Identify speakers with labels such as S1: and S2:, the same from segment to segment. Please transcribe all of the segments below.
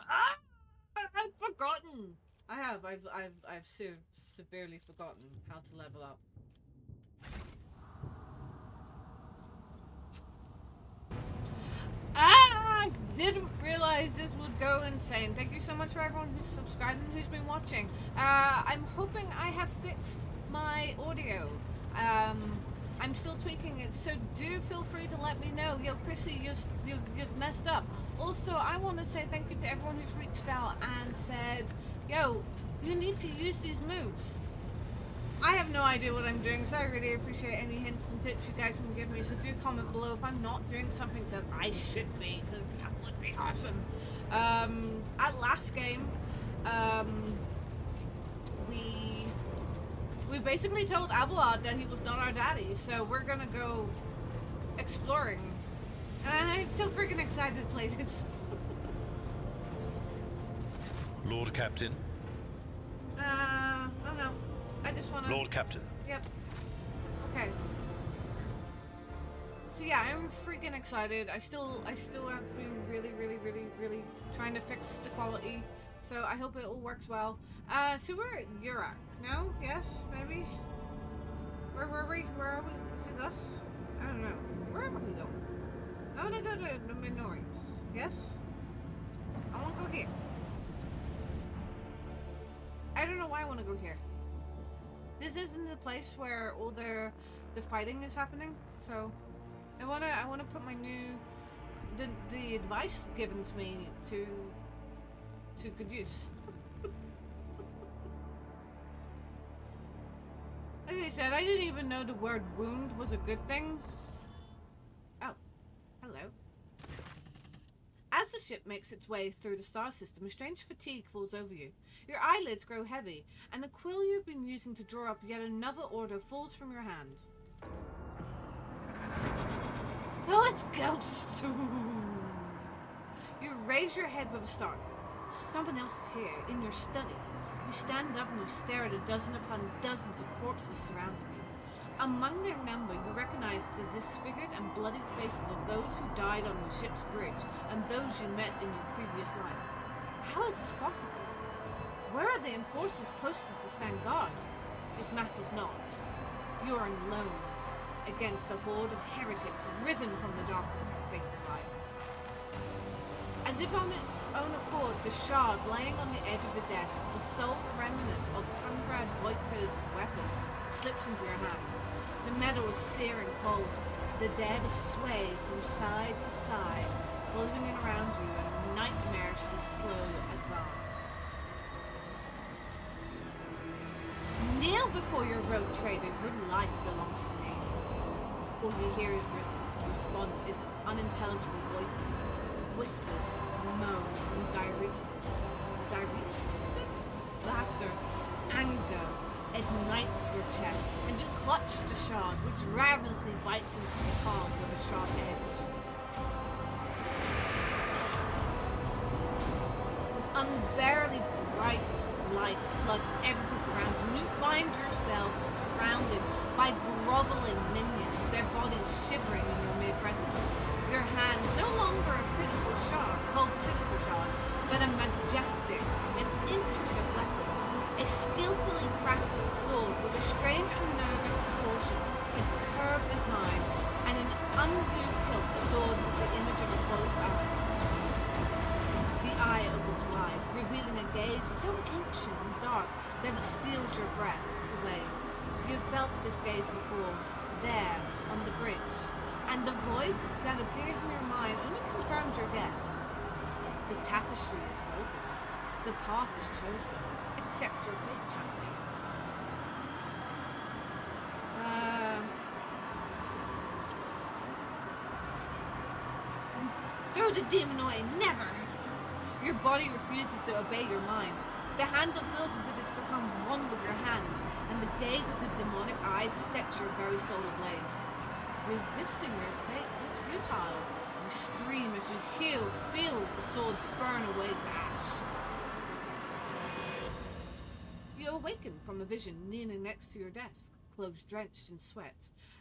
S1: Ah! I've forgotten. I have. I've severely forgotten how to level up. Ah! I didn't realize this would go insane. Thank you so much for everyone who's subscribed and who's been watching. I'm hoping I have fixed my audio. Um, I'm still tweaking it, so do feel free to let me know. Yo, Chrissy, you've messed up. Also, I want to say thank you to everyone who's reached out and said, yo, you need to use these moves. I have no idea what I'm doing, so I really appreciate any hints and tips you guys can give me. So do comment below if I'm not doing something that I should be, because that would be awesome. At last game, we basically told Abelard that he was not our daddy, so we're gonna go exploring. And I'm so freaking excited to play this.
S2: Lord Captain.
S1: I don't know. I just wanna...
S2: Lord Captain.
S1: Yep. Okay. So yeah, I'm freaking excited. I still have been really trying to fix the quality. So I hope it all works well. So we're at Uruk. No? Yes? Maybe? Where were we? Where are we? Is it us? I don't know. Where am I going? I wanna go to the Minorians. Yes? I wanna go here. I don't know why I wanna go here. This isn't the place where all the fighting is happening, so I wanna put my new the advice given to me to good use. As I said, I didn't even know the word wound was a good thing. Oh, hello. As the ship makes its way through the star system, a strange fatigue falls over you. Your eyelids grow heavy, and the quill you've been using to draw up yet another order falls from your hand. Oh, it's ghosts! You raise your head with a start. Someone else is here, in your study. You stand up and you stare at a dozen upon dozens of corpses surrounding you. Among their number, you recognize the disfigured and bloodied faces of those who died on the ship's bridge and those you met in your previous life. How is this possible? Where are the enforcers posted to stand guard? It matters not. You are alone against a horde of heretics risen from the darkness to take your life. As if on its own accord, the shard laying on the edge of the desk, the sole remnant of Conrad Voigt's weapon, slips into your hand. The metal is searing cold. The dead sway from side to side, closing in around you in a nightmarishly slow advance. Kneel before your rogue trader. Your life belongs to me. All you hear is response is unintelligible voices, whispers, moans, and diarrhea. Laughter, anger ignites your chest, and you clutch the shard, which ravenously bites into the palm with a sharp edge. An unbearably bright light floods everything around you, and you find yourself surrounded by groveling minions, their bodies shivering in your mere presence. Your hands no longer a critical shard, but a majestic and intricate weapon, a skillfully practiced sword with a strange unnerving proportions and curved design, and an unused hilt adorned with the image of a closed eye. The eye opens wide, revealing a gaze so ancient and dark that it steals your breath away. You've felt this gaze before, there, on the bridge, and the voice that appears in your mind only confirms your guess. The tapestry is woven. The path is chosen. Accept your fate, champion. Throw the demon away, never! Your body refuses to obey your mind. The handle feels as if it's become one with your hands, and the gaze of the demonic eyes sets your very soul ablaze. Resisting your fate, it's futile. You scream as you feel the sword burn away to ash. You awaken from a vision kneeling next to your desk, clothes drenched in sweat,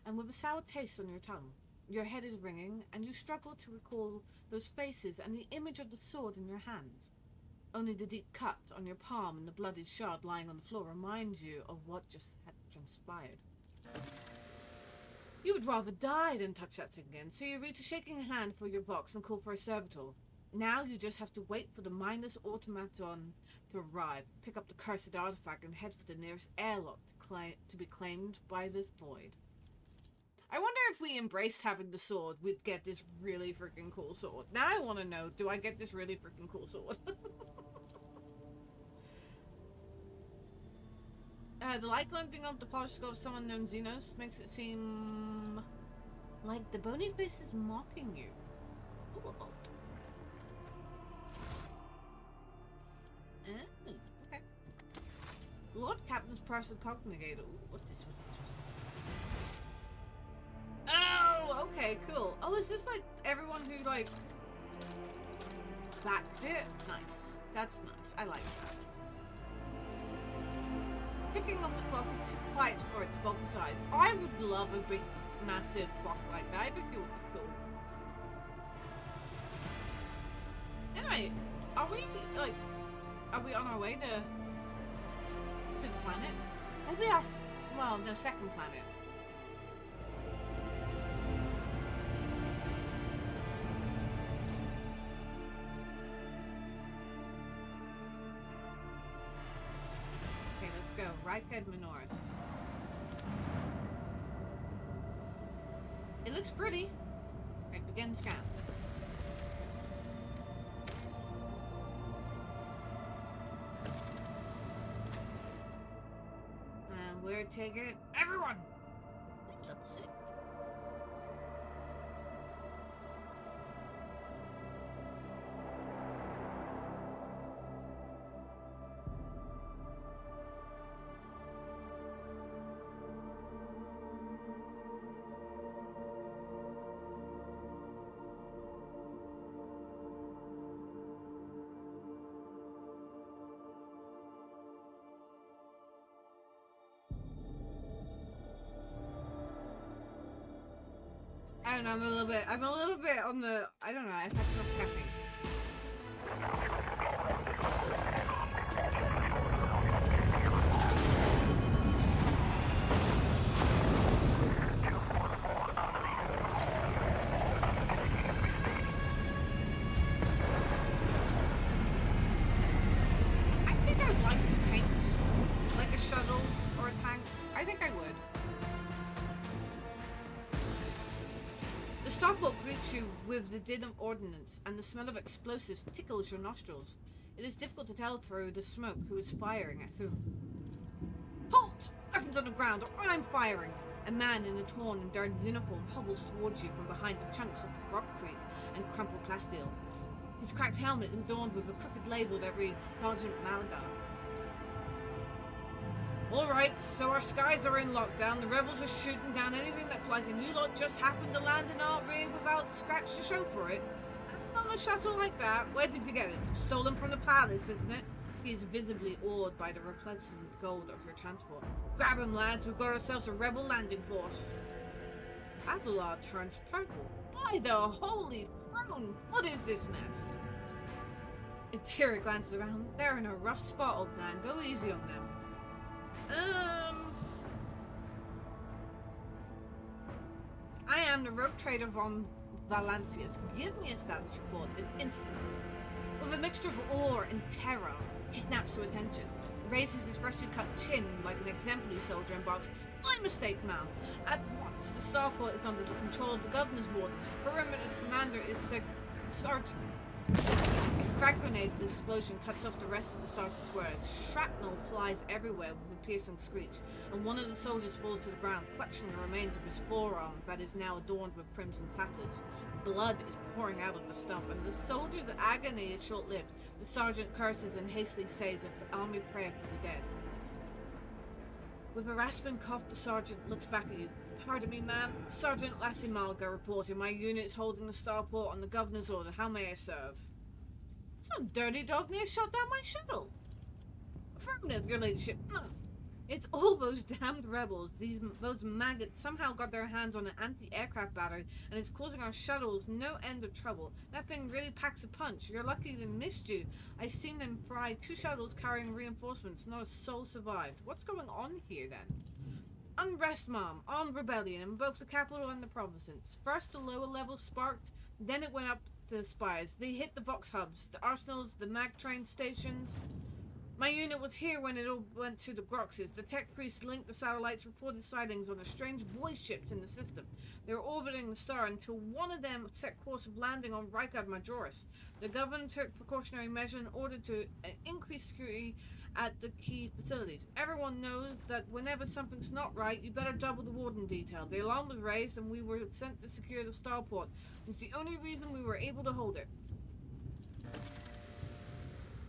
S1: and with a sour taste on your tongue. Your head is ringing, and you struggle to recall those faces and the image of the sword in your hand. Only the deep cut on your palm and the bloody shard lying on the floor remind you of what just had transpired. You would rather die than touch that thing again, so you reach a shaking hand for your box and call for a servitor. Now you just have to wait for the mindless automaton to arrive, pick up the cursed artifact, and head for the nearest airlock to be claimed by the void. I wonder if we embraced having the sword, we'd get this really freaking cool sword. Now I want to know, do I get this really freaking cool sword? The light glinting off the polished skull of someone named Xenos makes it seem like the bony face is mocking you. Ooh. Oh, okay. Lord Captain's person cognigator. Ooh, what's this? Oh, okay, cool. Oh, is this like everyone who like backed it? Nice. That's nice. I like that. Ticking off the clock is too quiet for it to bump aside. I would love a big, massive clock like that. I think it would be cool. Anyway, are we on our way to the planet? Maybe the second planet. Okay, let's go. Right Edmund North. It looks pretty. Right, begin scan. And we're taking everyone! Let's level 6. I don't know, I'm a little bit on the, I don't know, I've had too much caffeine. I think I'd like to paint like a shuttle or a tank. I think I would. The starport greets you with the din of ordnance, and the smell of explosives tickles your nostrils. It is difficult to tell through the smoke who is firing at whom. Halt! Weapons on the ground, or I'm firing! A man in a torn and dirty uniform hobbles towards you from behind the chunks of rockcrete and crumpled plasteel. His cracked helmet is adorned with a crooked label that reads Sergeant Malaga. Alright, so our skies are in lockdown, the rebels are shooting down anything that flies, and you lot just happened to land in our rear without scratch to show for it? And on a shuttle like that, where did you get it? Stolen from the pilots, isn't it? He is visibly awed by the resplendent gold of your transport. Grab him, lads, we've got ourselves a rebel landing force. Abelard turns purple. By the holy throne, what is this mess? Etira glances around. They're in a rough spot, old man. Go easy on them. I am the rogue trader von Valancius. Give me a status report this instant. With a mixture of awe and terror, he snaps to attention, raises his freshly cut chin like an exemplary soldier and barks, "My mistake, ma'am. At once, the starport is under the control of the governor's wardens. Perimeter commander is Sergeant." A frag grenade explosion cuts off the rest of the sergeant's words. Shrapnel flies everywhere with a piercing screech, and one of the soldiers falls to the ground, clutching the remains of his forearm that is now adorned with crimson tatters. Blood is pouring out of the stump, and the soldier's agony is short-lived. The sergeant curses and hastily says an army prayer for the dead. With a rasping cough, the sergeant looks back at you. "Pardon me, ma'am. Sergeant Lassimalga reporting. My unit is holding the starport on the governor's order. How may I serve?" "Some dirty dog near shot down my shuttle." "Affirmative, your ladyship." It's all those damned rebels. Those maggots somehow got their hands on an anti-aircraft battery and it's causing our shuttles no end of trouble. That thing really packs a punch. You're lucky they missed you. I've seen them fry 2 shuttles carrying reinforcements. Not a soul survived. What's going on here then? Unrest, Mom. Armed rebellion in both the capital and the provinces. First the lower levels sparked, then it went up to the spires. They hit the Vox hubs, the arsenals, the mag train stations. My unit was here when it all went to the Groxes. The tech priest linked the satellites, reported sightings on the strange voice ships in the system. They were orbiting the star until one of them set course of landing on Rykad Majoris. The governor took precautionary measure in order to increase security at the key facilities. Everyone knows that whenever something's not right, you better double the warden detail. The alarm was raised and we were sent to secure the starport. It's the only reason we were able to hold it.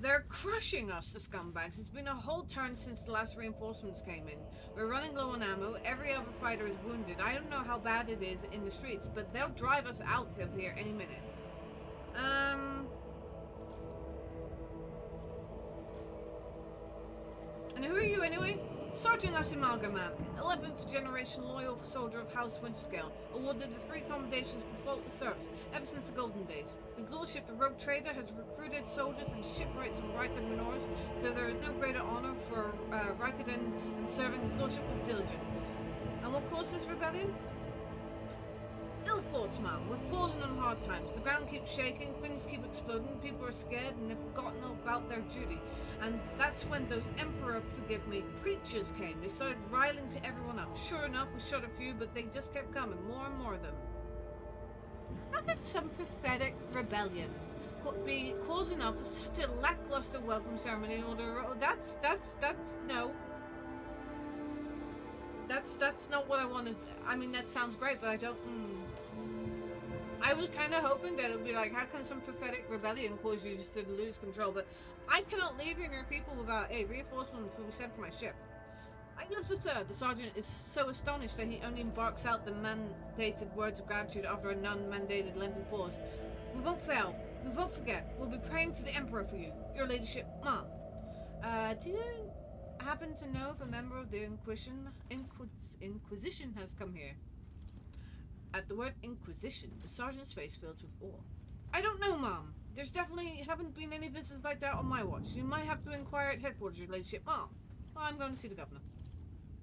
S1: They're crushing us, the scumbags. It's been a whole turn since the last reinforcements came in. We're running low on ammo. Every other fighter is wounded. I don't know how bad it is in the streets, but they'll drive us out of here any minute. And who are you anyway? Sergeant Asimalga, ma'am. 11th generation loyal soldier of House Winterscale, awarded with 3 commendations for faultless service ever since the golden days. His lordship, the rogue trader, has recruited soldiers and shipwrights of Rykad Minoris, so there is no greater honor for Rykaden than serving his lordship with diligence. And what caused this rebellion? Ill thoughts, ma'am. We've fallen on hard times. The ground keeps shaking, things keep exploding, people are scared and have forgotten about their duty. And that's when those emperor, forgive me, preachers came. They started riling everyone up. Sure enough, we shot a few, but they just kept coming, more and more of them. How could some pathetic rebellion be cause enough for such a lackluster welcome ceremony in order? Oh, that's no. That's not what I wanted. I mean, that sounds great, but I don't. I was kind of hoping that it would be like, how can some pathetic rebellion cause you just to lose control? But I cannot leave you and your people without a reinforcements will be sent for my ship. I live to serve. The sergeant is so astonished that he only barks out the mandated words of gratitude after a non-mandated lengthy pause. We won't fail. We won't forget. We'll be praying to the Emperor for you, your ladyship, Mom. Do you happen to know if a member of the Inquisition has come here? At the word Inquisition, the sergeant's face fills with awe. I don't know, Mom. There's definitely haven't been any visits like that on my watch. You might have to inquire at headquarters, your ladyship, Mom. I'm going to see the governor.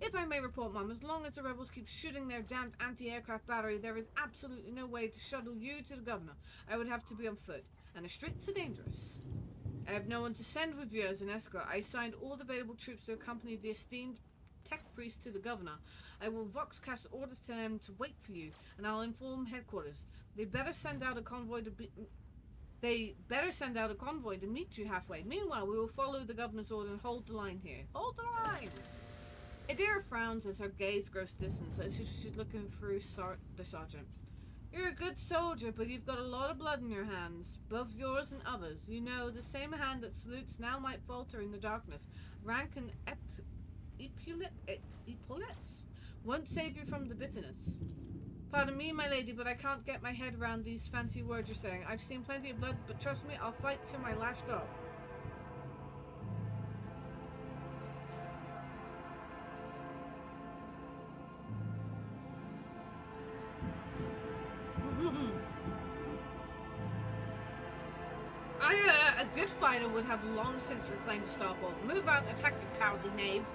S1: If I may report, Mom, as long as the rebels keep shooting their damned anti-aircraft battery, there is absolutely no way to shuttle you to the governor. I would have to be on foot, and the streets are dangerous. I have no one to send with you as an escort. I assigned all the available troops to accompany the esteemed tech priest to the governor. I will voxcast orders to them to wait for you, and I'll inform headquarters. They better send out a convoy to meet you halfway. Meanwhile, we will follow the governor's order and hold the line here. Hold the lines! Adira frowns as her gaze grows distant, as if she's looking through the sergeant. You're a good soldier, but you've got a lot of blood in your hands, both yours and others. You know, the same hand that salutes now might falter in the darkness. Rank and epaulettes won't save you from the bitterness. Pardon me, my lady, but I can't get my head around these fancy words you're saying. I've seen plenty of blood, but trust me, I'll fight till my last drop. A good fighter would have long since reclaimed the starport. Move out and attack, you cowardly knave.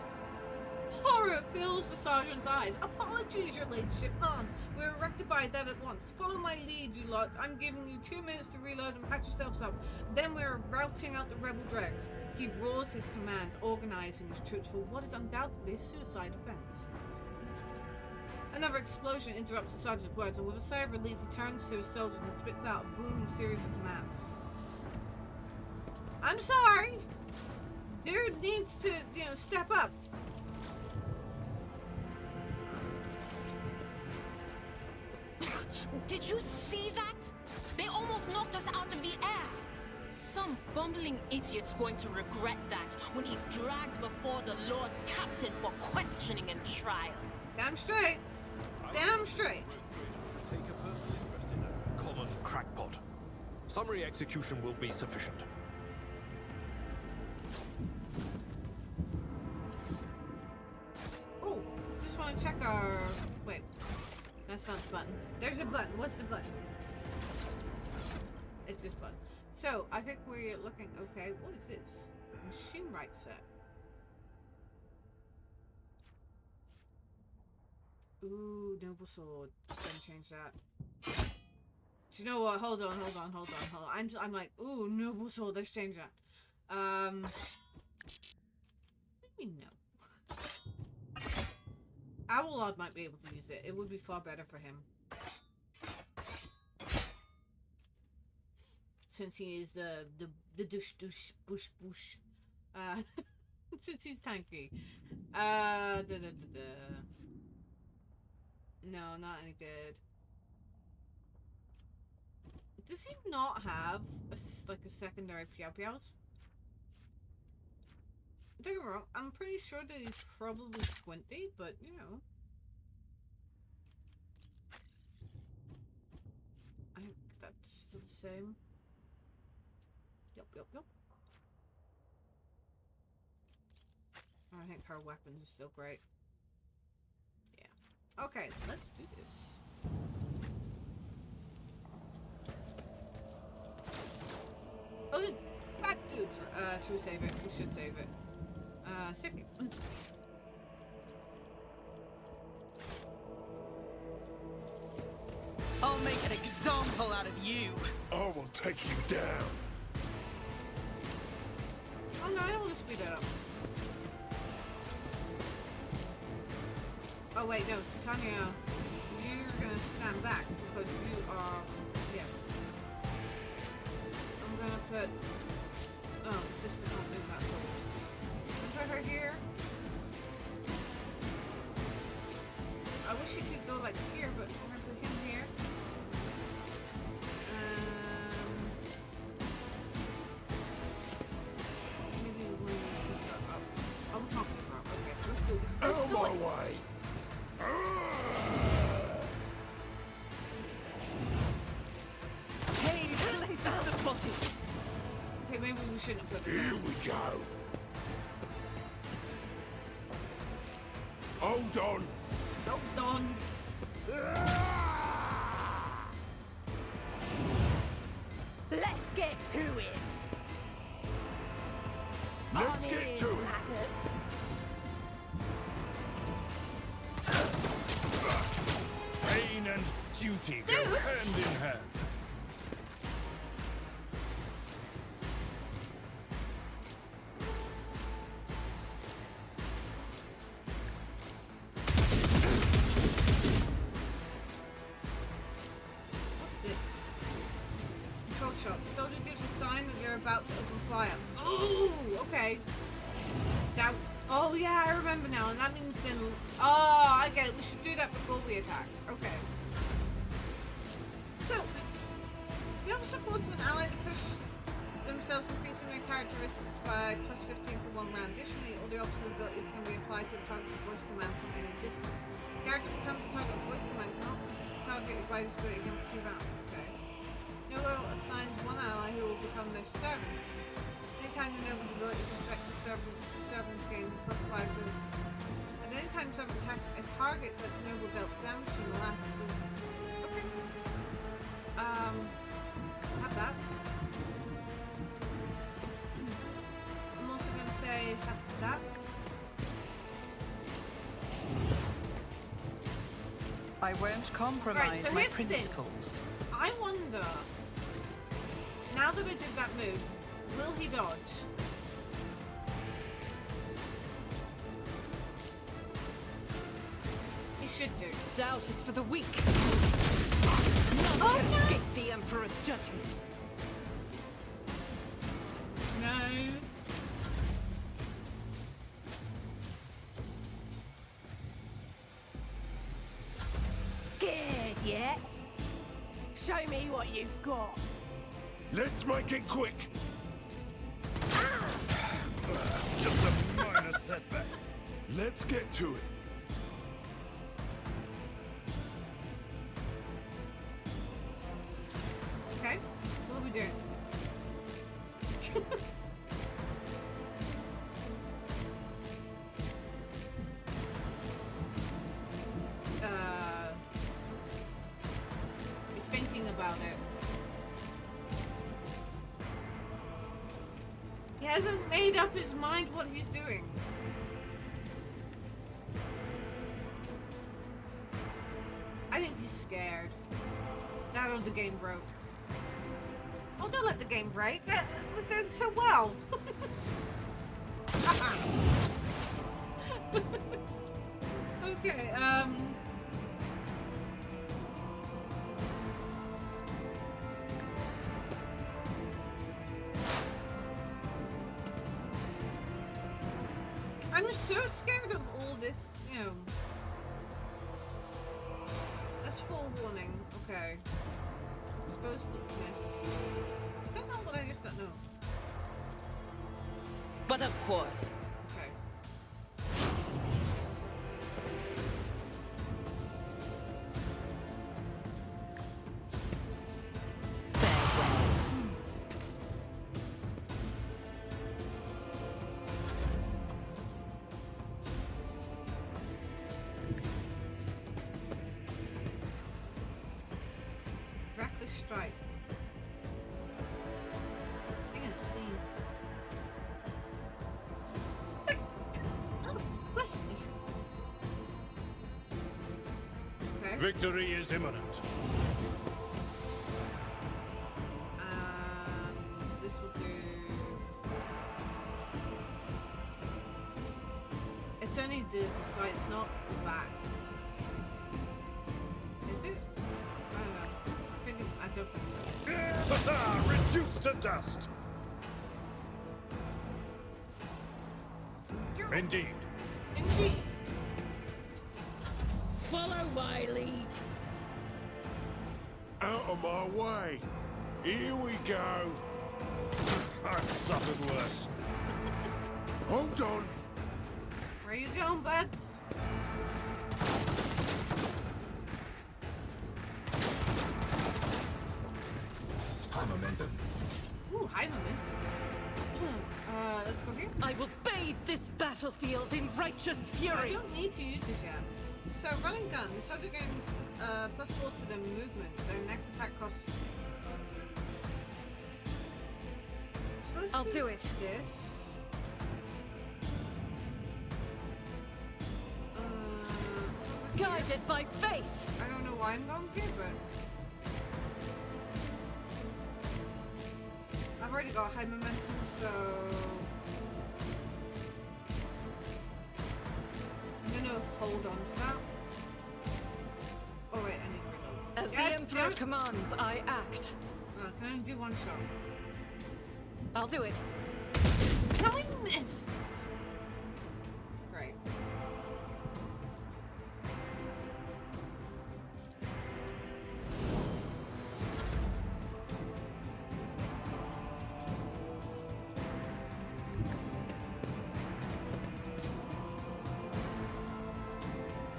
S1: Horror fills the sergeant's eyes. Apologies, your ladyship, Mom. We'll rectify that at once. Follow my lead, you lot. I'm giving you 2 minutes to reload and patch yourselves up. Then we're routing out the rebel dregs. He roars his commands, organizing his troops for what is undoubtedly a suicide offense. Another explosion interrupts the sergeant's words, and with a sigh of relief, he turns to his soldiers and spits out a booming series of commands. I'm sorry. Dude needs to, step up.
S3: Did you see that? They almost knocked us out of the air. Some bumbling idiot's going to regret that when he's dragged before the Lord Captain for questioning and trial.
S1: Damn straight. Damn straight.
S4: Take a personal interest in that. Common crackpot. Summary execution will be sufficient.
S1: want to check our... Wait. That's not the button. There's a button. What's the button? It's this button. So, I think we're looking... Okay, what is this? Machine right set. Ooh, noble sword. Gonna change that. Do you know what? Hold on. I'm like, ooh, noble sword. Let's change that. Maybe no. Owlod might be able to use it. It would be far better for him. Since he is the douche bush. Since he's tanky. No, not any good. Does he not have a secondary Piao-Piaos? Don't get me wrong, I'm pretty sure that he's probably squinty, but you know. I think that's still the same. Yup. I think her weapons are still great. Yeah. Okay, let's do this. Oh, back to should we save it? We should save it. Save it.
S5: I'll make an example out of you.
S6: I will take you down.
S1: Oh no, I don't want to speed it up. Oh wait, no, Tanya, you're gonna stand back because you are... Yeah. I'm gonna put... Oh, the sister can't move that forward. Put her here. I wish you could go like here, but I'm gonna put him here. Maybe we'll move the sister up. Oh, we can't move her up. Okay, let's do this.
S6: Out of my way.
S5: Hey, places the body.
S1: Okay, maybe we shouldn't have put her
S6: Here
S1: there.
S6: we go. Hold on.
S1: Hold on.
S7: Let's get to it.
S6: Let's get to it.
S7: Maggot.
S4: Pain and duty go hand in hand.
S1: What's this? Control shot. The soldier gives a sign that they're about to open fire. Oh, okay. That. Oh yeah, I remember now, and that means then. Oh, I get it. We should do that before we attack. Okay. So, the officer forces an ally to push themselves, increasing their characteristics by plus 15 for 1 round. Additionally, all the officer's abilities can be applied to the target's voice command from any distance. The character becomes the target of voice command, cannot target by this ability again for 2 rounds. Okay. Nobel assigns 1 ally who will become their servant. Anytime you know the ability to affect the servant's gain plus 5 to... At any time the servant attack a target that Noble dealt damage to the last... Okay. Have that. I'm also going to say have that.
S5: I won't compromise
S1: Right, so
S5: my
S1: here's the thing.
S5: principles.
S1: I wonder, now that I did that move, will he dodge? He should do.
S5: Doubt is for the weak.
S1: Oh,
S5: None can
S1: no.
S5: escape the Emperor's judgment.
S1: No.
S7: Scared yet? Show me what you've got.
S6: Let's make it quick.
S4: Just a minor setback.
S6: Let's get to it.
S1: Okay, what are we doing? He hasn't made up his mind what he's doing. I think he's scared. That or the game broke. Oh, don't let the game break. That was doing so well. Okay, I'm so scared of all this, you know. That's forewarning. Okay. Exposed weakness. Is that not what I just don't know?
S5: But of course.
S1: Okay. Reckless strike. I'm gonna sneeze. Oh, bless me. Okay.
S4: Victory is imminent.
S1: This will do. It's only the side, it's not the back. Is it? I don't know. I don't think so.
S4: Reduced to dust. Indeed.
S1: Indeed.
S5: Follow my lead.
S6: Out of my way. Here we go.
S4: I've suffered worse.
S6: Hold on.
S1: Where you going, buds?
S6: High momentum.
S1: Ooh, high momentum. Let's go here.
S5: I will bathe this battlefield in righteous
S1: I
S5: fury.
S1: don't need to use this yet. So, running gun. The subject gains +4 to their movement. Their next attack costs. So let's
S5: I'll do it.
S1: This.
S5: Guided by faith.
S1: I don't know why I'm going here, but I've already got high momentum, so I'm gonna hold on to that. Oh wait, I need to reload.
S5: As the Emperor commands, I act.
S1: Oh, can I only do one shot?
S5: I'll do it.
S1: No, I missed. Great.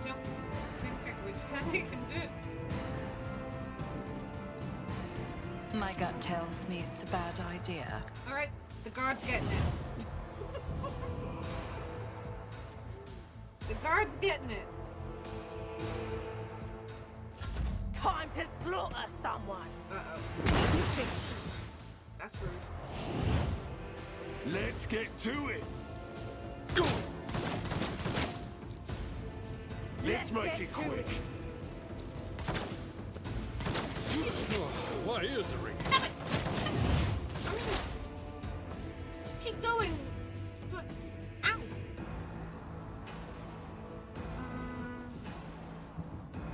S1: Jump. Which can I can do it?
S8: My gut tells me it's a bad idea.
S1: Alright, the guard's getting it. The guard's getting it.
S7: Time to slaughter someone.
S1: Uh-oh. That's rude.
S6: Let's get to it. Go. Let's make
S7: get
S6: it
S7: to
S6: quick.
S4: My ears are ringing.
S1: Keep going. But, ow.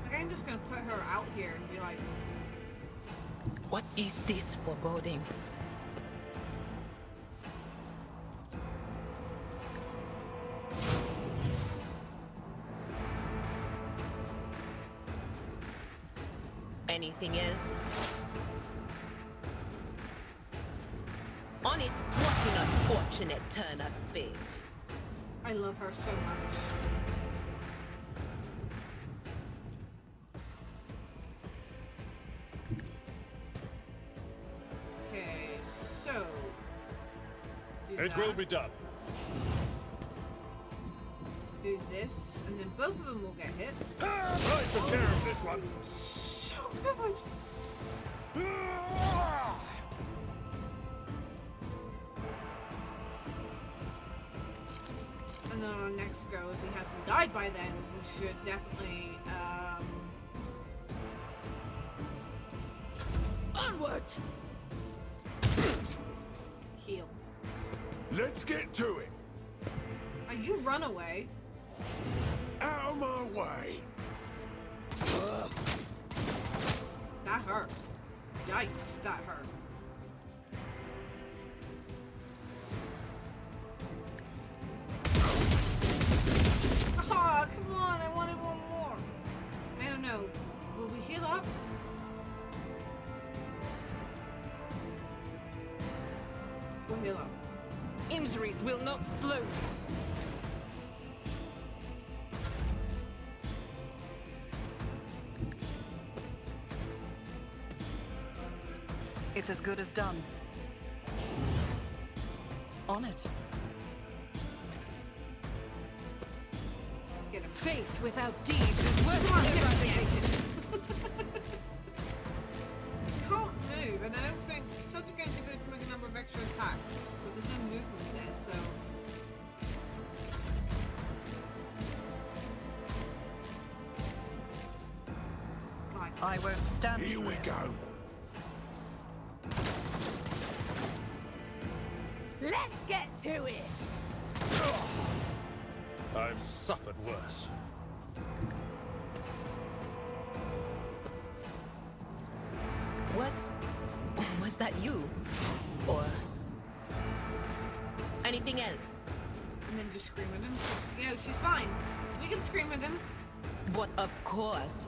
S1: Like, I'm just gonna put her out here and be like,
S8: What is this foreboding?
S9: Anything else? On it, what an unfortunate turn of fate.
S1: I love her so much. Okay, so do
S4: It
S1: that,
S4: will be done.
S1: do this, and then both of them will get hit.
S4: I took care of this one.
S1: So good. then on our next go, if he hasn't died by then, we should definitely,
S7: Onward!
S1: heal.
S6: Let's get to it.
S1: Oh, you run away.
S6: Out of my way.
S1: That hurt. Yikes, that hurt. Oh, come on, I wanted one more. I don't know. Will we heal up? We'll heal up.
S5: Injuries will not slow you.
S8: It's as good as done. On it.
S1: Get him.
S5: Faith without deeds is worth eradicated.
S1: Can't move, and I don't think subject gains the ability to make a number of extra attacks, but there's no movement there, so. Right.
S8: I won't stand
S6: Here
S8: for
S6: we
S8: it.
S6: go.
S7: Let's get to it!
S4: I've suffered worse.
S9: Was that you? Or anything else?
S1: And then just scream at him. You know, she's fine. We can scream at him.
S9: But of course.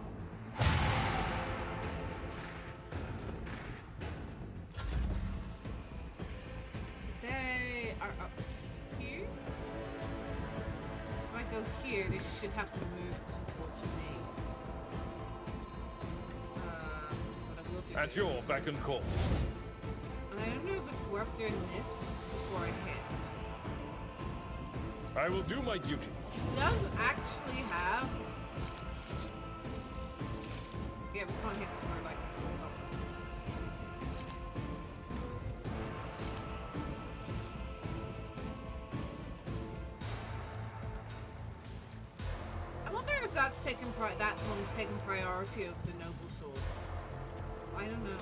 S1: They are up here. If I go here, they should have to move towards me. But I will do
S4: At
S1: this.
S4: your beck and call.
S1: And I don't know if it's worth doing this before I hit.
S4: I will do my duty.
S1: It does actually have. Yeah, we can't hit because we're like full health. I wonder if that's taken that one's taken priority of the noble sword. I don't know.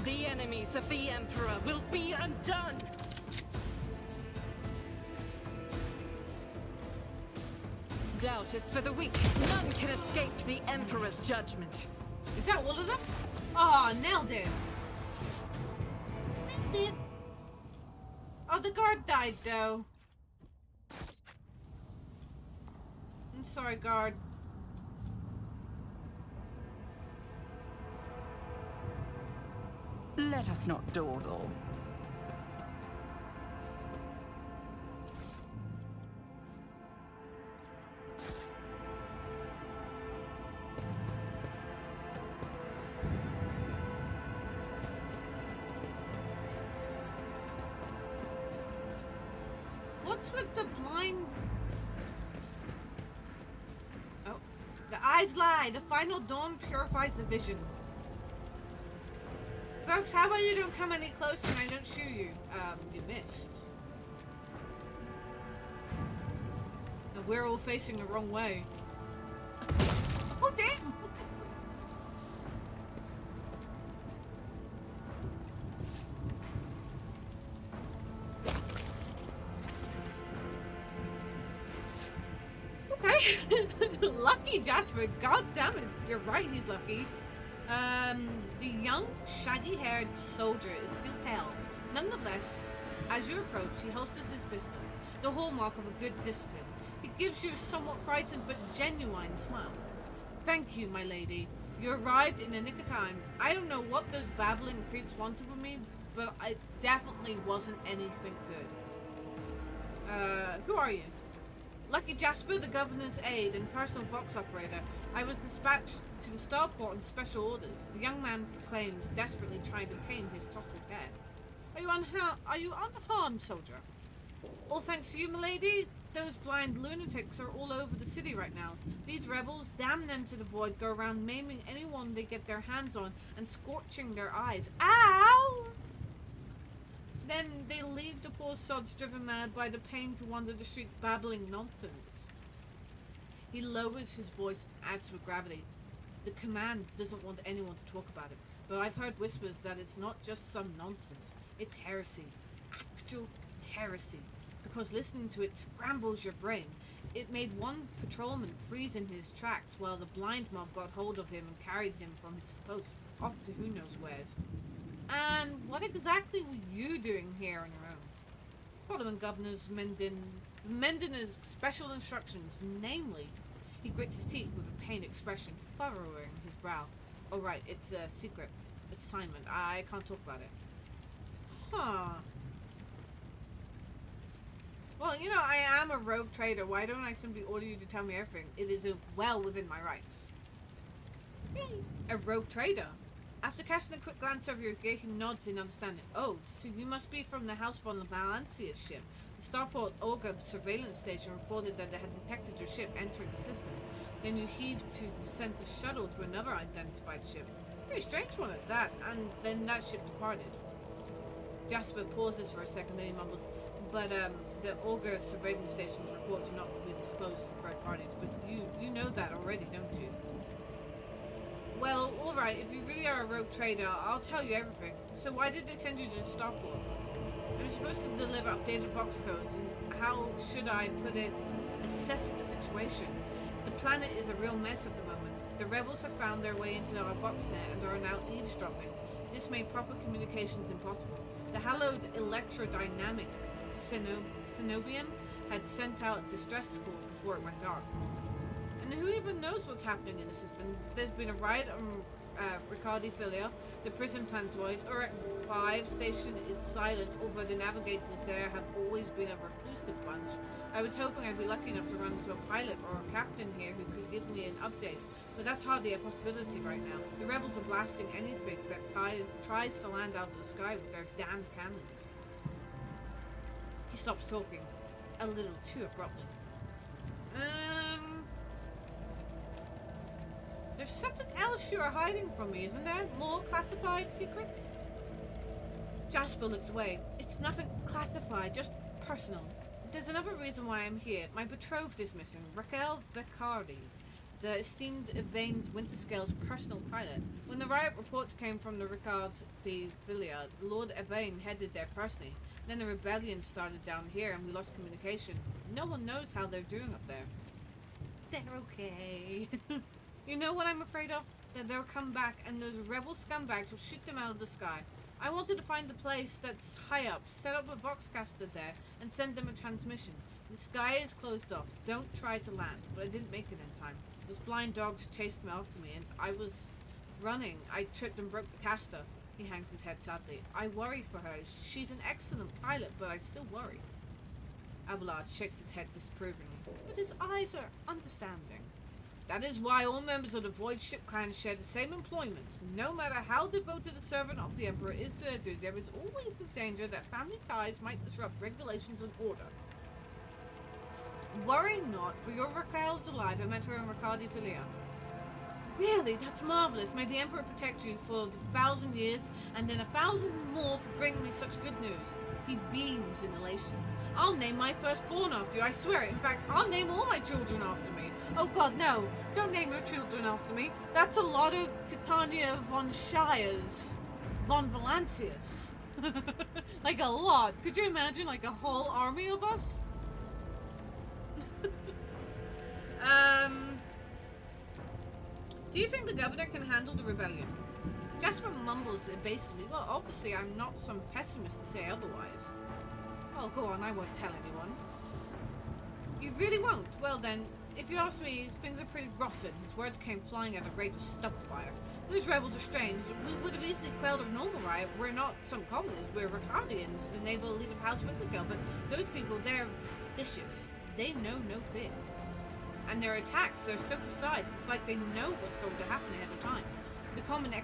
S5: The enemies of the Emperor will be undone! Doubt is for the weak. None can escape the Emperor's judgment.
S1: Is that all of them? Oh, nailed it. Nailed it. Oh, the guard died though. I'm sorry, guard.
S8: Let us not dawdle.
S1: What's with the blind? Oh, the eyes lie. The final dawn purifies the vision. Folks, how about you don't come any closer and I don't shoot you? You missed. And we're all facing the wrong way. Oh, damn! Okay. Lucky Jasper. God damn it. You're right, he's lucky. The young, shaggy-haired soldier is still pale. Nonetheless, as you approach, he holsters his pistol, the hallmark of a good discipline. He gives you a somewhat frightened but genuine smile. Thank you, my lady. You arrived in the nick of time. I don't know what those babbling creeps wanted with me, but it definitely wasn't anything good. Who are you? Lucky Jasper, the governor's aide and personal vox operator. I was dispatched to the starport on special orders. The young man proclaims, desperately trying to tame his tousled hair. Are you unharmed, soldier? All thanks to you, milady? those blind lunatics are all over the city right now. These rebels, damn them to the void, go around maiming anyone they get their hands on and scorching their eyes. Ow! Then they leave the poor sods driven mad by the pain to wander the streets babbling nonsense. He lowers his voice and adds with gravity. The command doesn't want anyone to talk about it, but I've heard whispers that it's not just some nonsense. It's heresy. Actual heresy. Because listening to it scrambles your brain. It made one patrolman freeze in his tracks while the blind mob got hold of him and carried him from his post off to who knows wheres. And what exactly were you doing here on your own? Following Governor's Mendina's special instructions, namely, he grits his teeth with a pained expression furrowing his brow. Oh right, it's a secret assignment. I can't talk about it. Huh. Well, you know, I am a rogue trader. Why don't I simply order you to tell me everything? It is well within my rights. A rogue trader? After casting a quick glance over your gear, he nods in understanding. Oh, so you must be from the House von Valencia's ship. The Starport Olga surveillance station reported that they had detected your ship entering the system. Then you heaved to send a shuttle to another identified ship. Very strange one at that, and then that ship departed. Jasper pauses for a second, then he mumbles, but the Olga surveillance station's reports are not to be disclosed to third parties, but you know that already, don't you? Well, alright, if you really are a rogue trader, I'll tell you everything. So why did they send you to the Starport? I'm supposed to deliver updated Vox codes, and how should I put it, assess the situation? The planet is a real mess at the moment. The rebels have found their way into our VoxNet and are now eavesdropping. This made proper communications impossible. The hallowed electrodynamic Cenobian had sent out distress call before it went dark. And who even knows what's happening in the system? There's been a riot on Riccardi Filia, the prison plantoid, or at 5 station is silent, although the navigators there have always been a reclusive bunch. I was hoping I'd be lucky enough to run into a pilot or a captain here who could give me an update, but that's hardly a possibility right now. The rebels are blasting anything that tries to land out of the sky with their damned cannons. He stops talking, a little too abruptly. There's something else you are hiding from me, isn't there? More classified secrets? Jasper looks away. It's nothing classified, just personal. There's another reason why I'm here. My betrothed is missing, Raquel Vicardi, the esteemed Yvain Winterscale's personal pilot. When the riot reports came from the Ricard de Villiers, Lord Yvain headed there personally. Then the rebellion started down here and we lost communication. No one knows how they're doing up there. They're okay. You know what I'm afraid of? That they'll come back and those rebel scumbags will shoot them out of the sky. I wanted to find the place that's high up, set up a Voxcaster there, and send them a transmission. The sky is closed off. Don't try to land. But I didn't make it in time. Those blind dogs chased me after me, and I was running. I tripped and broke the caster. He hangs his head sadly. I worry for her. She's an excellent pilot, but I still worry. Abelard shakes his head disapprovingly, but his eyes are understanding. That is why all members of the Void Ship Clan share the same employments. No matter how devoted a servant of the Emperor is to their duty, there is always the danger that family ties might disrupt regulations and order. Worry not, for your Raquel is alive. I met her in Riccardi Filia. Really, that's marvelous. May the Emperor protect you for 1,000 years, and then 1,000 more for bringing me such good news. He beams in elation. I'll name my firstborn after you, I swear it. In fact, I'll name all my children after me. Oh god, no. Don't name your children after me. That's a lot of Titania von Shires. Von Valancius. Like a lot. Could you imagine like a whole army of us? Do you think the governor can handle the rebellion? Jasper mumbles evasively. Well, obviously I'm not some pessimist to say otherwise. Oh, go on, I won't tell anyone. You really won't? Well then, if you ask me, things are pretty rotten. His words came flying at a rate of stubble fire. Those rebels are strange. We would have easily quelled a normal riot. We're not some commoners. We're Ricardians, the naval elite of House Winterscale. But those people, they're vicious. They know no fear. And their attacks, they're so precise. It's like they know what's going to happen ahead of time. The command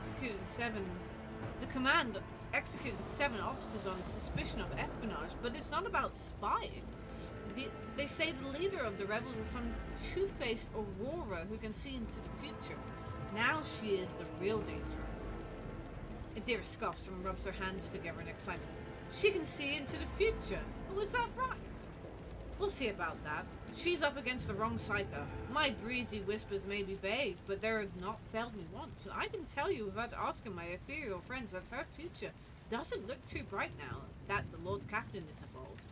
S1: executed 7 officers on suspicion of espionage, but it's not about spying. They say the leader of the rebels is some two-faced Aurora who can see into the future. Now she is the real danger. Adira scoffs and rubs her hands together in excitement. She can see into the future. Oh, is that right? We'll see about that. She's up against the wrong psycho. My breezy whispers may be vague, but they're not failed me once. And I can tell you without asking my ethereal friends that her future doesn't look too bright now that the Lord Captain is involved.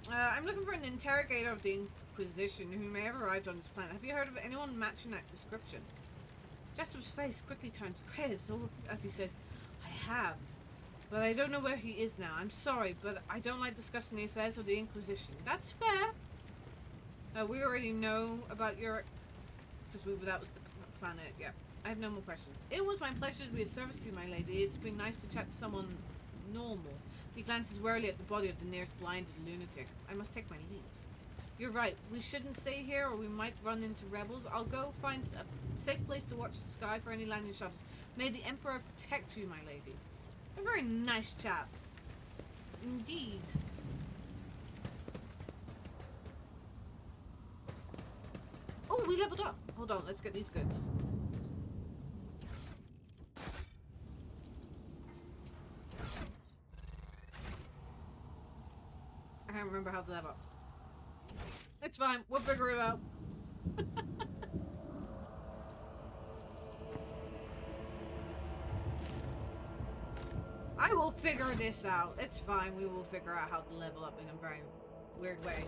S1: I'm looking for an interrogator of the Inquisition who may have arrived on this planet. Have you heard of anyone matching that description? Jasper's face quickly turns gray as he says, I have. But I don't know where he is now. I'm sorry, but I don't like discussing the affairs of the Inquisition. That's fair. We already know about Europe, because that was the planet. Yeah, I have no more questions. It was my pleasure to be of service to you, my lady. It's been nice to chat to someone normal. He glances warily at the body of the nearest blinded lunatic. I must take my leave. You're right. We shouldn't stay here, or we might run into rebels. I'll go find a safe place to watch the sky for any landing shuttles. May the Emperor protect you, my lady. A very nice chap. Indeed. Oh, we leveled up. Hold on, let's get these goods. I can't remember how to level up. It's fine, we'll figure it out. I will figure this out. It's fine. We will figure out how to level up in a very weird way.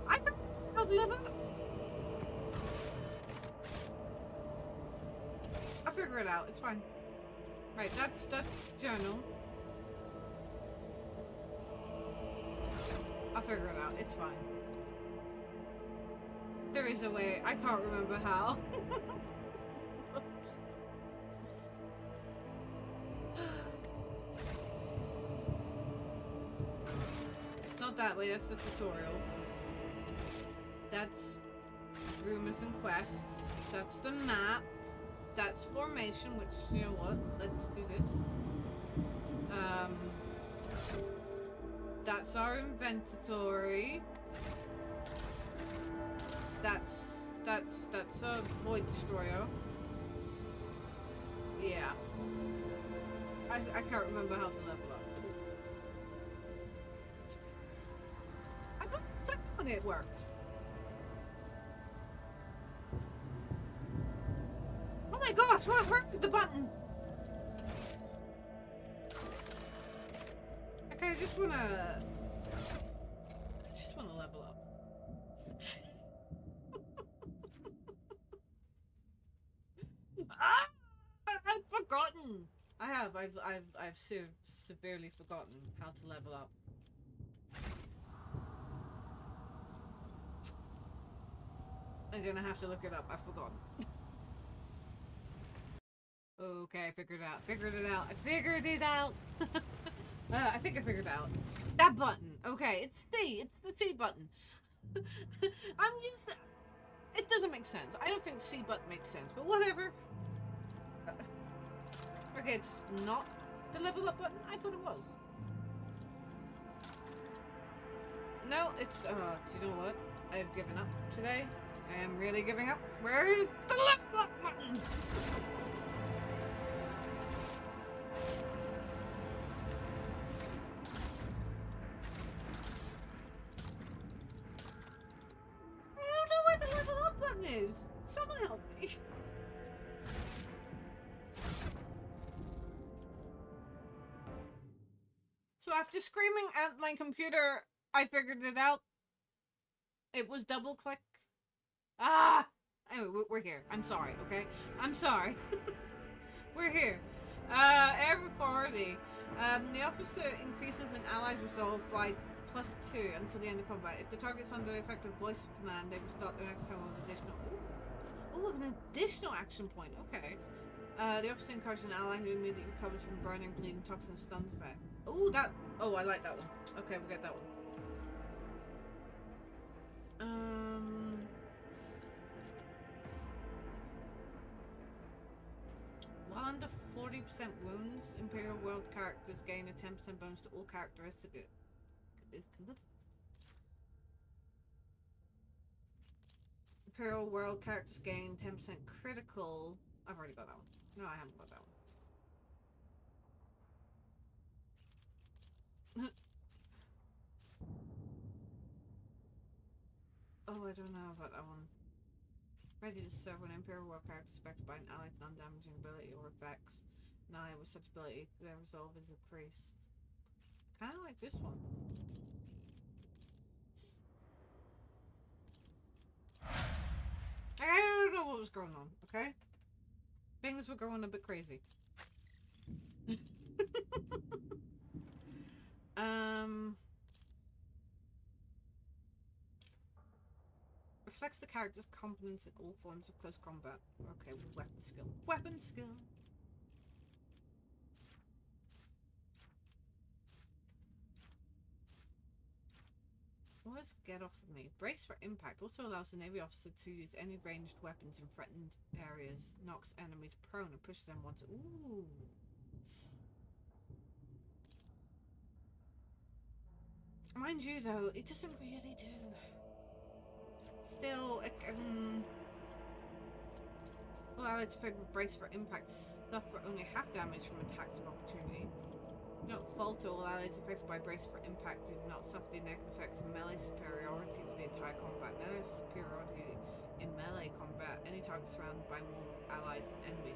S1: I don't know how to level up. I'll figure it out. It's fine. Right, that's journal. I'll figure it out. It's fine. There is a way. I can't remember how. Not that way, that's the tutorial. That's rumors and quests. That's the map. That's formation, which, you know what? Let's do this. That's our inventory. That's a void destroyer. Yeah. I can't remember how to level up. I don't think when it worked. Oh my gosh, what hurt the button? Okay, I just wanna level up. Ah! I've forgotten. I've severely forgotten how to level up. I'm gonna have to look it up. I've forgotten. Okay, I figured it out. I figured it out. I think I figured it out. That button. Okay, it's C. It's the C button. I'm used to... It doesn't make sense. I don't think C button makes sense, but whatever. Okay, it's not the level up button? I thought it was. No, it's... do you know what? I've given up today. I am really giving up. Where is the level up button? I don't know where the level up button is. Someone help me. So after screaming at my computer, I figured it out. It was double click. Ah! Anyway, we're here. I'm sorry, okay? I'm sorry. We're here. Air authority. The officer increases an ally's resolve by +2 until the end of combat. If the target's under the effect of voice of command, they will start their next turn with additional... Oh, an additional action point. Okay. The officer encourages an ally who immediately recovers from burning, bleeding, toxin, stun effect. Oh, that... Oh, I like that one. Okay, we'll get that one. While under 40% wounds. Imperial World characters gain a 10% bonus to all characteristics. Imperial World characters gain 10% critical. I've already got that one. No, I haven't got that one. Oh, I don't know about that one. Ready to serve when Imperial World character is affected by an allied non-damaging ability or effects. An ally with such ability, their resolve is increased. Kind of like this one. I don't know what was going on, okay? Things were going a bit crazy. Reflects the character's competence in all forms of close combat. Okay, weapon skill. Weapon skill! Well, let's get off of me. Brace for impact also allows the Navy officer to use any ranged weapons in threatened areas, knocks enemies prone, and pushes them once. Ooh! Mind you, though, it doesn't really do. Still, well, allied affected with brace for impact suffer only half damage from attacks of opportunity. Note, fault all allies affected by brace for impact do not suffer the negative effects of melee superiority for the entire combat. Melee superiority in melee combat, any target surrounded by more allies than enemies.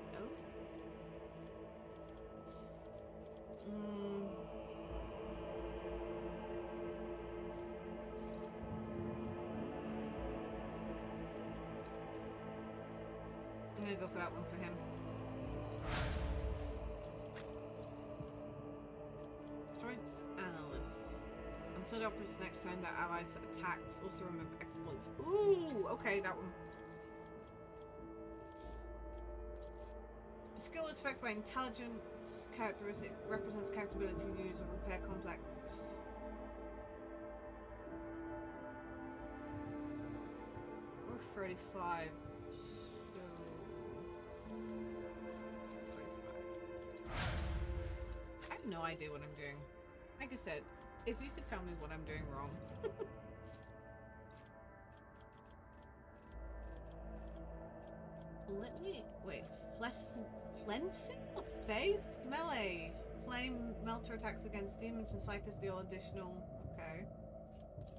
S1: I'm gonna go for that one for him. Strength analyst. Until the operates next time that allies attacks also remember exploits. Ooh, okay, that one. The skill is affected by intelligence characteristic, represents character ability to use or repair complex. Or 35. I have no idea what I'm doing. Like I said, if you could tell me what I'm doing wrong. Let me wait. Flensing of faith? Melee. Flame melter attacks against demons and psychers deal additional. Okay.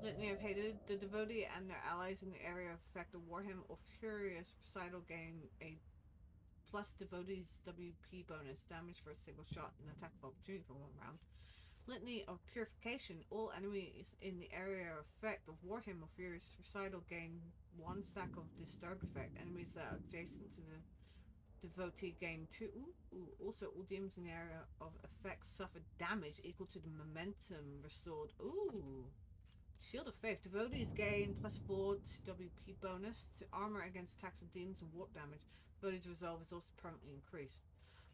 S1: Litany of Hated. The devotee and their allies in the area of effect of Warhammer or Furious Recital gain a plus devotee's WP bonus, damage for a single shot, and attack of opportunity for 1 round. Litany of Purification. All enemies in the area of effect of Warhammer or Furious Recital gain 1 stack of disturbed effect. Enemies that are adjacent to the devotee gain 2. Ooh. Also, all demons in the area of effect suffer damage equal to the momentum restored. Ooh. Shield of Faith. Devotees gain +4 to WP bonus to armor against attacks of demons and warp damage. Devotee's resolve is also permanently increased.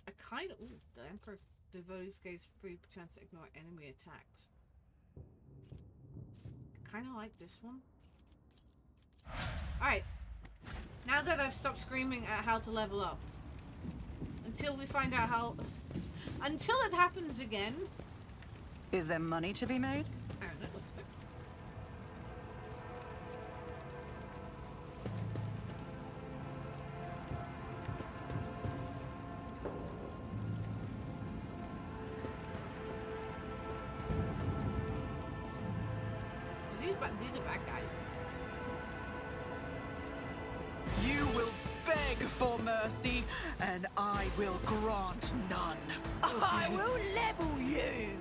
S1: I kind of... Ooh, the Emperor Devotees gains free chance to ignore enemy attacks. I kind of like this one. Alright. Now that I've stopped screaming at how to level up. Until we find out how... Until it happens again.
S10: Is there money to be made?
S1: I don't know. These are bad guys.
S10: You will beg for mercy, and I will grant none.
S7: I will level you!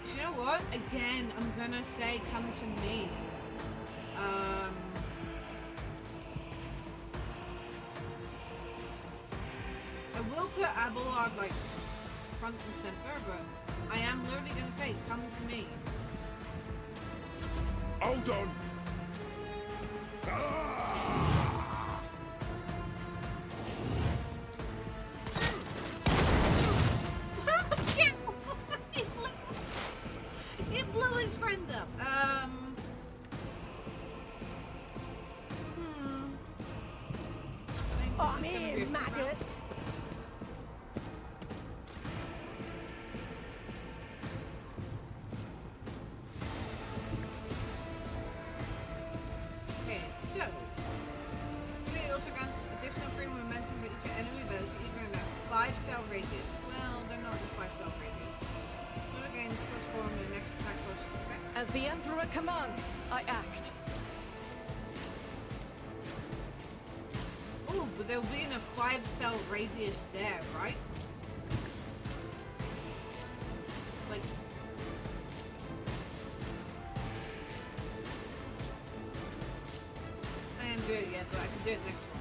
S1: Do you know what? Again, I'm gonna say come to me. I will put Abelard like front and center, but I am literally gonna say come to me.
S6: Hold on!
S1: He blew his friend up.
S7: I'm here, maggot!
S1: Okay, so it also grants additional free momentum for each enemy that's either in a 5-cell radius. Well, they're not in a 5-cell radius. Not against plus 4 in the next attack push. Okay.
S5: As the Emperor commands, I act.
S1: Oh, but they'll be in a 5-cell radius there, right? Like. I didn't do it yet, but I can do it next one.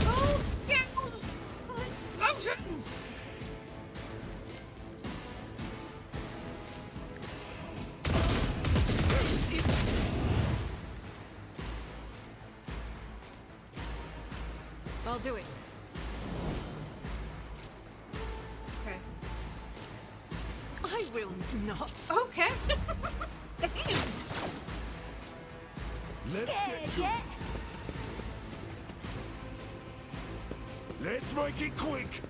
S1: Oh, cows! Explosions!
S5: I'll do it.
S1: Okay.
S5: I will not.
S1: Okay. Damn.
S6: Let's get to it. Let's make it quick.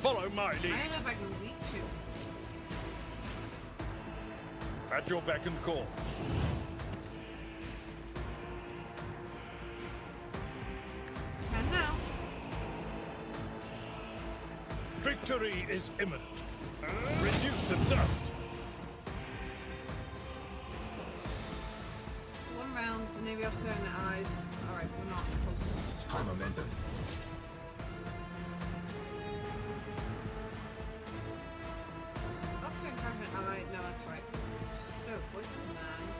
S4: Follow my
S1: I
S4: lead.
S1: don't know if I can reach you.
S4: At your beck and call.
S1: And now.
S4: Victory is imminent. Reduce to dust.
S1: One round, the Navy officer and the allies. Alright, we're not close.
S6: High momentum.
S1: Officer encouragement ally. No, that's right. So, voice of command.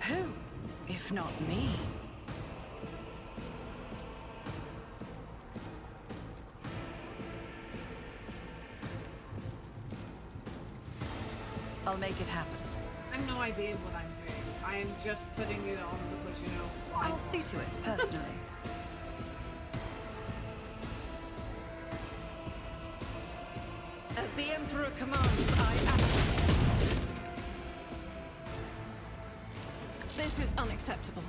S10: Who, if not me? I'll make it happen.
S1: I have no idea what I'm doing. I am just putting it on because, you know, why?
S10: I'll see to it personally.
S5: As the Emperor commands, I act. This is unacceptable.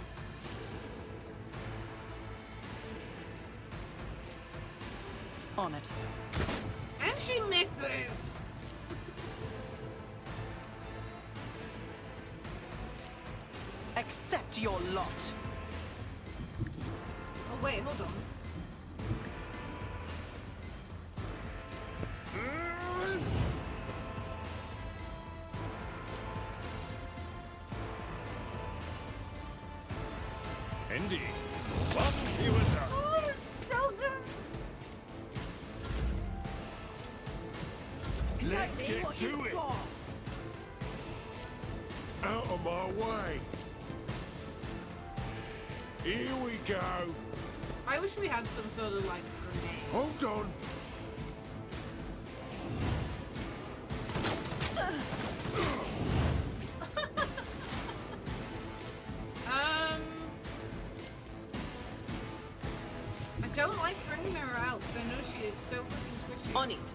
S10: On it.
S1: And she misses!
S10: Accept your lot.
S1: Oh, wait, hold on.
S4: Indeed. What you were done.
S1: Oh, it's so good!
S6: Let's
S7: Show me
S6: get
S7: what
S6: to
S7: you've
S6: it.
S7: got.
S6: Out of my way. Here we go.
S1: I wish we had some sort of, like, grenade.
S6: Hold on.
S1: I don't like bringing her out. I know she is so freaking squishy.
S9: On it.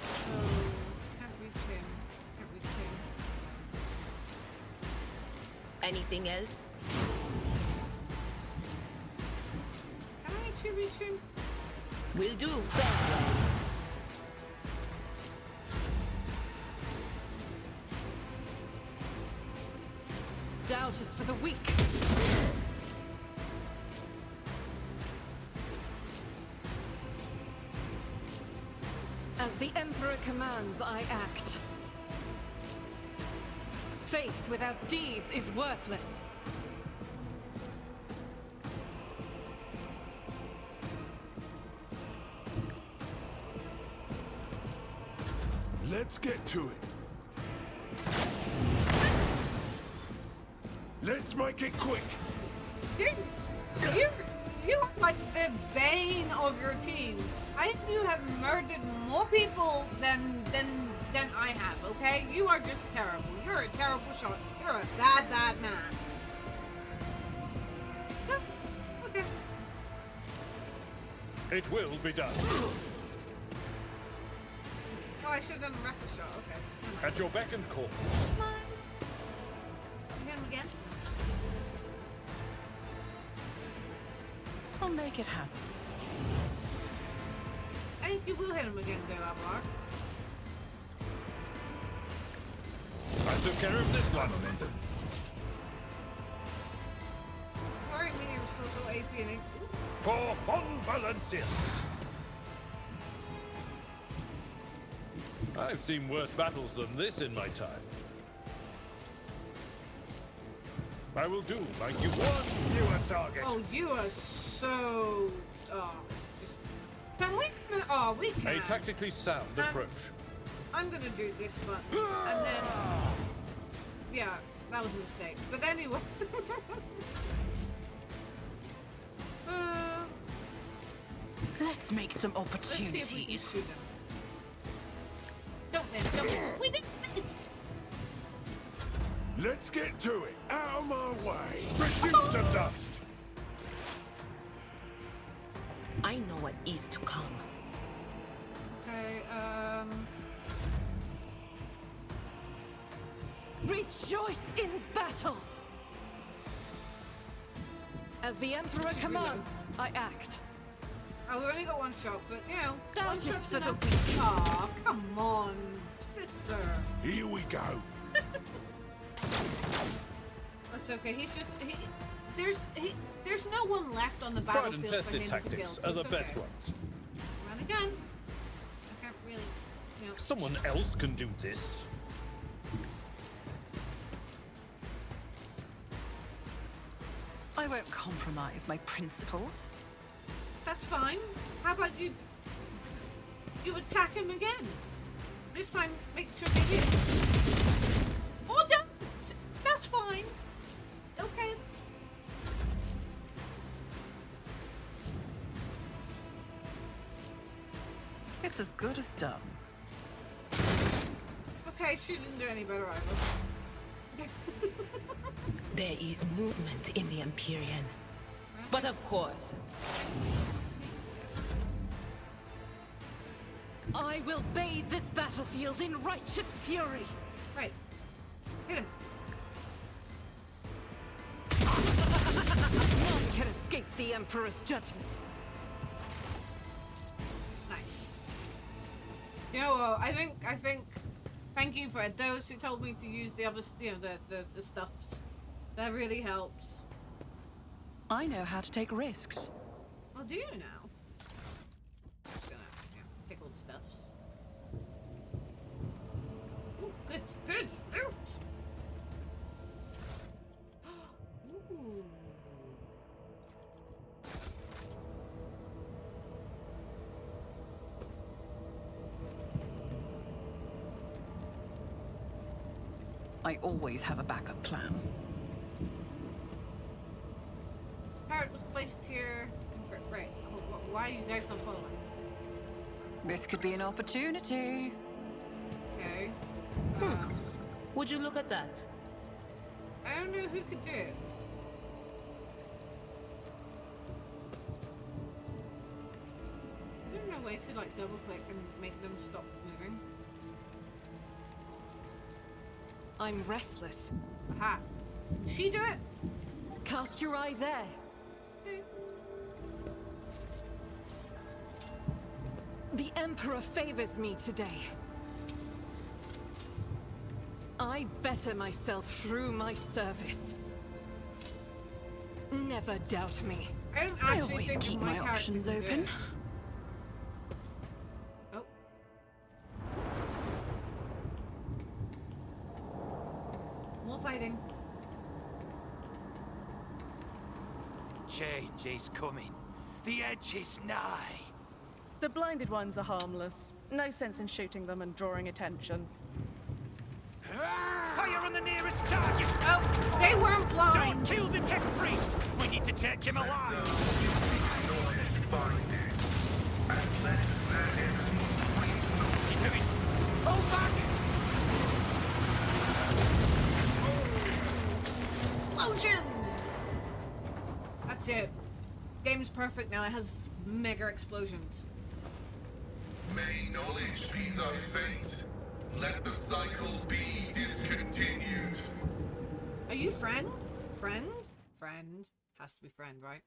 S1: So, can't reach him. Can't reach him.
S9: Anything else?
S1: Can I actually reach him?
S9: Will do.
S5: Doubt is for the weak. As the Emperor commands, I act. Faith without deeds is worthless.
S6: Let's get to it. Let's make it quick.
S1: You are like the bane of your team. I you have murdered more people than I have, okay? You are just terrible. You're a terrible shot. You're a bad man. No? Okay.
S4: It will be done.
S1: Oh, I should have done a reckless shot. Okay.
S4: At your beck and call.
S1: Come on. Hit him again.
S8: I'll make it happen.
S1: I think you will hit him again, though, Avar.
S4: I took care of this one.
S1: Worrying me, you were still so AP and it.
S4: For Von Valencius. I've seen worse battles than this in my time. I will do like you one fewer target.
S1: Oh, you are so. Just. Can we? Oh, we can.
S4: A tactically sound approach.
S1: I'm gonna do this button, and then. Yeah, that was a mistake. But anyway.
S8: Let's make some
S1: Let's see if we can
S8: opportunities.
S1: shoot him. Don't miss. Don't miss. We didn't miss.
S6: Let's get to it. Out of my way.
S4: Reduce to dust.
S9: I know what is to come.
S1: Okay.
S5: Rejoice in battle! As the Emperor commands, I act.
S1: Oh, we only got one shot, but you know,
S5: That
S1: one
S5: is
S1: shot's
S5: for the
S1: enough.
S5: weak.
S1: Aw, come on, sister.
S6: Here we go.
S1: That's okay. He's just there's no one left on the
S4: Tried and
S1: battlefield for him
S4: tested
S1: to kill.
S4: tactics
S1: So
S4: are the
S1: it's
S4: best
S1: okay.
S4: ones.
S1: Run again. I can't really, you know.
S4: Someone else can do this.
S8: I won't compromise my principles.
S1: That's fine. How about you attack him again? This time, make sure they hit. Oh, that's fine. Okay.
S8: It's as good as done.
S1: Okay, she didn't do any better either. Okay.
S9: There is movement in the Empyrean. But of course,
S5: I will bathe this battlefield in righteous fury.
S1: Right. Hit him.
S5: None can escape the Emperor's judgment.
S1: Nice. You know, I think. Thank you for those who told me to use the other, you know, the stuffs. That really helps.
S8: I know how to take risks.
S1: Oh, do you now? I'm just gonna, take all the stuffs. Ooh, good. Ooh. Ooh.
S8: I always have a backup plan.
S1: Parrot was placed here. Right. Why are you guys not following?
S8: This could be an opportunity.
S1: Okay.
S9: would you look at that?
S1: I don't know who could do it. Is there no way to like double click and make them stop moving?
S5: I'm restless.
S1: Aha. Did she do it?
S5: Cast your eye there.
S1: Okay.
S5: The Emperor favors me today. I better myself through my service. Never doubt me.
S1: I don't
S8: I
S1: actually
S8: always
S1: think
S8: keep
S1: my
S8: my
S1: character
S8: options
S1: can do
S8: open.
S1: it. Oh. More fighting.
S11: Change is coming. The edge is nigh.
S12: The blinded ones are harmless. No sense in shooting them and drawing attention.
S11: Fire on the nearest target!
S1: Oh, they weren't blind.
S11: Don't kill the tech priest! We need to take him alive!
S6: Find it and let their enemies breathe.
S11: Hold back!
S1: Explosions! That's it. Game's perfect now. It has mega explosions.
S6: May knowledge be thy fate. Let the cycle be discontinued.
S1: Are you friend? Friend? Friend. Has to be friend, right?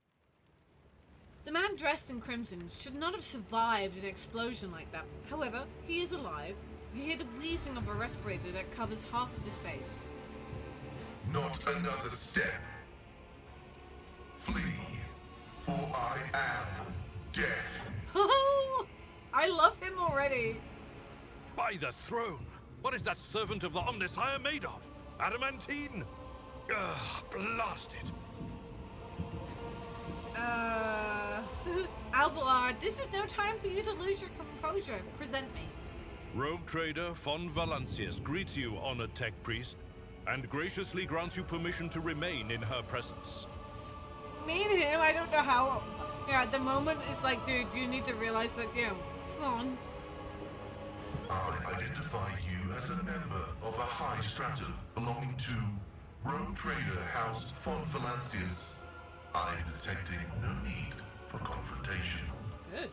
S1: The man dressed in crimson should not have survived an explosion like that. However, he is alive. You hear the wheezing of a respirator that covers half of his face.
S6: Not another step. Flee, for I am death.
S1: Oh, I love him already.
S4: By the throne! What is that servant of the Omnissiah made of? Adamantine? Ugh, blast it!
S1: Albalard, this is no time for you to lose your composure. Present me.
S4: Rogue trader Von Valancius greets you, honored tech priest, and graciously grants you permission to remain in her presence.
S1: Me and him, I don't know how. Yeah, at the moment, it's like, dude, you need to realize that, come on.
S6: I identify you as a member of a high stratum belonging to Rogue Trader House Von Valancius. I am detecting no need for confrontation.
S1: Good.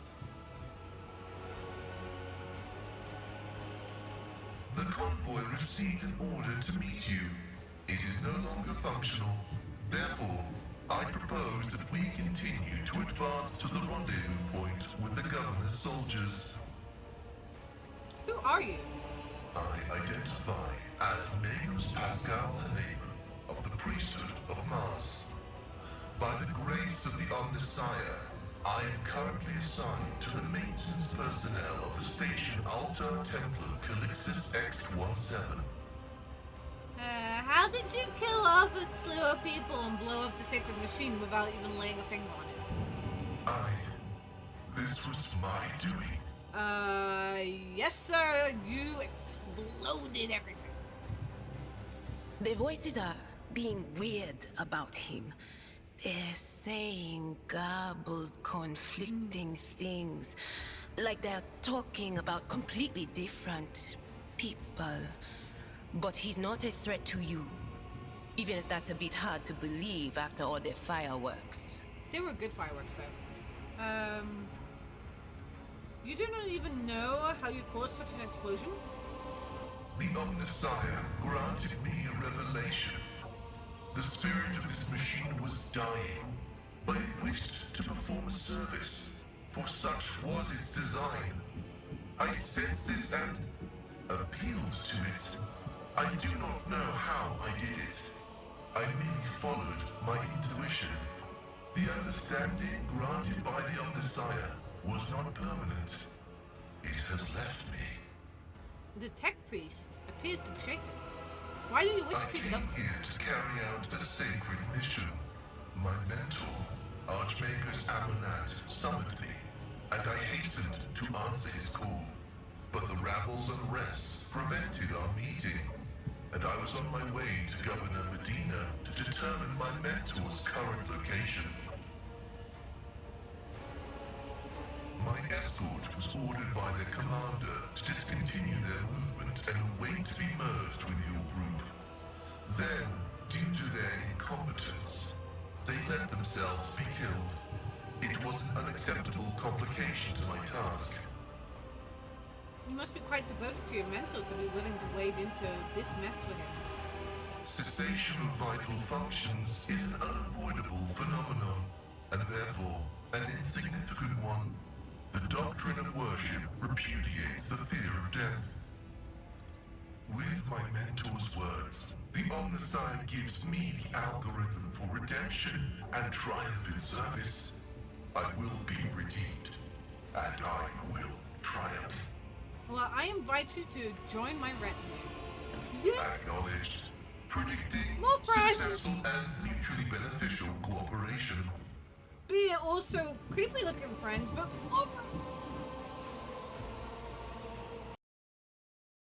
S6: The convoy received an order to meet you. It is no longer functional. Therefore, I propose that we continue to advance to the rendezvous point with the governor's soldiers.
S1: Who are you?
S6: I identify as Magus Pascal Haneman of the priesthood of Mars. By the grace of the Omnissiah, I am currently assigned to the maintenance personnel of the station Altar Templum Calixis X-17.
S1: How did you kill off a slew of people and blow up the sacred machine without even laying a finger on it?
S6: This was my doing.
S1: Yes, sir. You exploded everything.
S9: The voices are being weird about him. They're saying garbled, conflicting things. Like they're talking about completely different people. But he's not a threat to you. Even if that's a bit hard to believe after all the fireworks.
S1: They were good fireworks, though. You do not even know how you caused such an explosion?
S6: The Omnissiah granted me a revelation. The spirit of this machine was dying, but it wished to perform a service, for such was its design. I sensed this and appealed to it. I do not know how I did it. I merely followed my intuition. The understanding granted by the Omnissiah was not permanent. It has left me.
S1: The tech priest appears to be shaken. Why do you wish
S6: I
S1: to
S6: came here to carry out a sacred mission. My mentor, Archmagus Amonat, summoned me, and I hastened to answer his call. But the rabble's unrest prevented our meeting, and I was on my way to Governor Medina to determine my mentor's current location. My escort was ordered by their commander to discontinue their movement and wait to be merged with your group. Then, due to their incompetence, they let themselves be killed. It was an unacceptable complication to my task.
S1: You must be quite devoted to your mentor to be willing to wade into this mess with him.
S6: Cessation of vital functions is an unavoidable phenomenon, and therefore an insignificant one. The doctrine of worship repudiates the fear of death. With my mentor's words, the Omnissiah gives me the algorithm for redemption and triumph in service. I will be redeemed, and I will triumph.
S1: Well, I invite you to join my retinue. Yeah.
S6: Acknowledged. Predicting
S1: More prizes.
S6: successful and mutually beneficial cooperation.
S1: Be it also creepy looking friends, but more